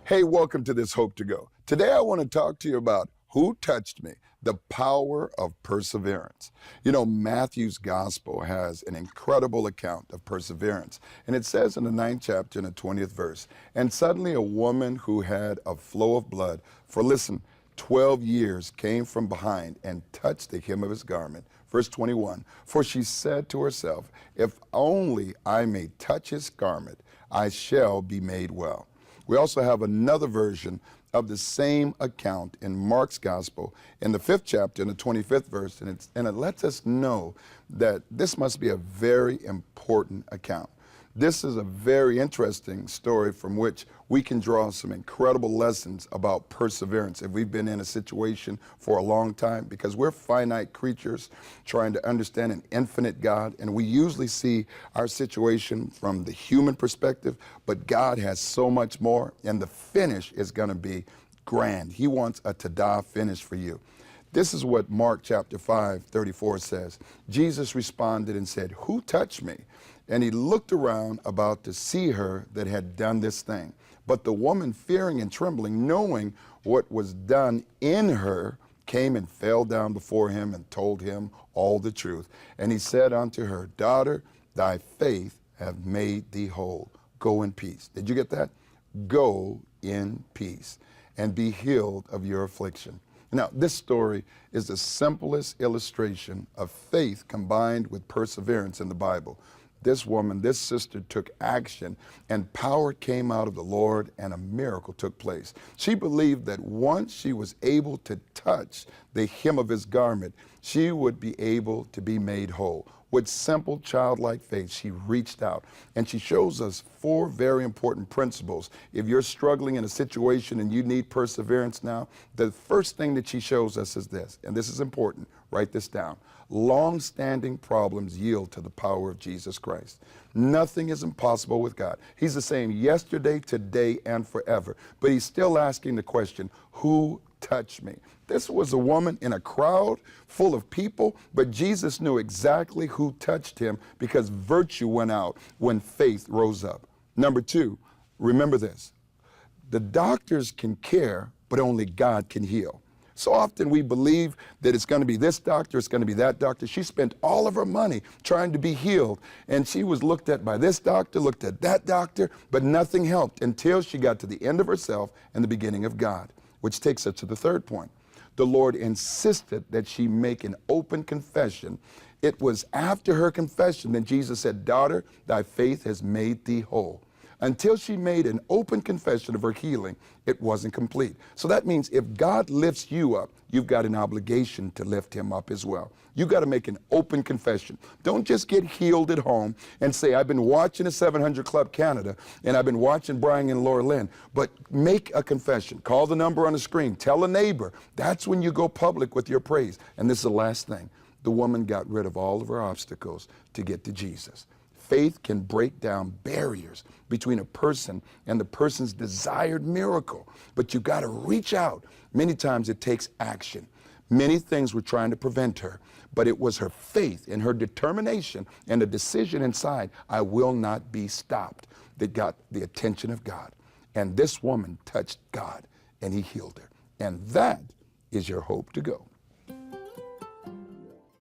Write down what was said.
Hey, welcome to this Hope to Go. Today I want to talk to you about who touched me, the power of perseverance. You know, Matthew's gospel has an incredible account of perseverance. And it says in the 9th chapter in the 20th verse, and suddenly a woman who had a flow of blood for, listen, 12 years came from behind and touched the hem of his garment. Verse 21, for she said to herself, if only I may touch his garment, I shall be made well. We also have another version of the same account in Mark's gospel in the 5th chapter in the 25th verse, and it lets us know that this must be a very important account. This is a very interesting story from which we can draw some incredible lessons about perseverance if we've been in a situation for a long time, because we're finite creatures trying to understand an infinite God, and we usually see our situation from the human perspective, but God has so much more, and the finish is going to be grand. He wants a tada finish for you. This is what Mark chapter 5:34 says. Jesus responded and said, who touched me? And he looked around about to see her that had done this thing. But the woman, fearing and trembling, knowing what was done in her, came and fell down before him and told him all the truth. And he said unto her, daughter, thy faith hath made thee whole. Go in peace. Did you get that? Go in peace and be healed of your affliction. Now, this story is the simplest illustration of faith combined with perseverance in the Bible. This woman, this sister took action, and power came out of the Lord, and a miracle took place. She believed that once she was able to touch the hem of his garment, she would be able to be made whole. With simple childlike faith, she reached out, and she shows us 4 very important principles. If you're struggling in a situation and you need perseverance now, the first thing that she shows us is this, and this is important. Write this down. Long-standing problems yield to the power of Jesus Christ. Nothing is impossible with God. He's the same yesterday, today, and forever. But he's still asking the question, who touched me? This was a woman in a crowd full of people, but Jesus knew exactly who touched him because virtue went out when faith rose up. Number 2, remember this. The doctors can care, but only God can heal. So often we believe that it's going to be this doctor, it's going to be that doctor. She spent all of her money trying to be healed, and she was looked at by this doctor, looked at that doctor, but nothing helped until she got to the end of herself and the beginning of God, which takes us to the 3rd point. The Lord insisted that she make an open confession. It was after her confession that Jesus said, daughter, thy faith has made thee whole. Until she made an open confession of her healing, it wasn't complete. So that means if God lifts you up, you've got an obligation to lift him up as well. You've got to make an open confession. Don't just get healed at home and say, I've been watching the 700 Club Canada and I've been watching Brian and Laura Lynn, but make a confession. Call the number on the screen. Tell a neighbor. That's when you go public with your praise. And this is the last thing. The woman got rid of all of her obstacles to get to Jesus. Faith can break down barriers between a person and the person's desired miracle, but you got to reach out. Many times it takes action. Many things were trying to prevent her, but it was her faith and her determination and the decision inside, I will not be stopped, that got the attention of God. And this woman touched God, and he healed her. And that is your hope to go.